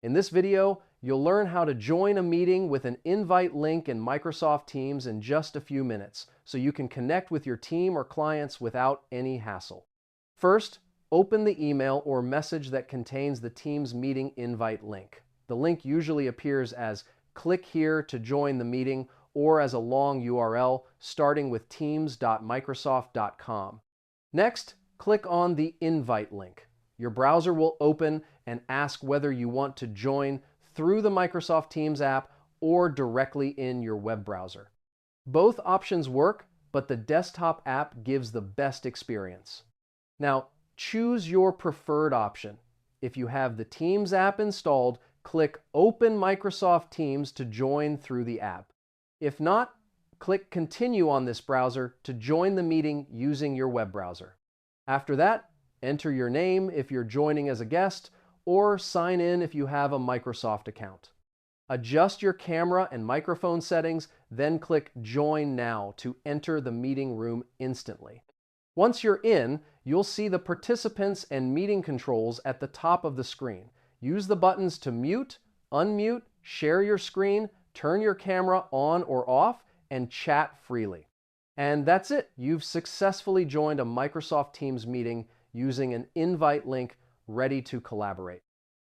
In this video, you'll learn how to join a meeting with an invite link in Microsoft Teams in just a few minutes, so you can connect with your team or clients without any hassle. First, open the email or message that contains the Teams meeting invite link. The link usually appears as "click here to join the meeting" or as a long URL starting with teams.microsoft.com. Next, click on the invite link. Your browser will open and ask whether you want to join through the Microsoft Teams app or directly in your web browser. Both options work, but the desktop app gives the best experience. Now, choose your preferred option. If you have the Teams app installed, click Open Microsoft Teams to join through the app. If not, click Continue on this browser to join the meeting using your web browser. After that, enter your name if you're joining as a guest, or sign in if you have a Microsoft account. Adjust your camera and microphone settings, then click Join Now to enter the meeting room instantly. Once you're in, you'll see the participants and meeting controls at the top of the screen. Use the buttons to mute, unmute, share your screen, turn your camera on or off, and chat freely. And that's it. You've successfully joined a Microsoft Teams meeting using an invite link, ready to collaborate.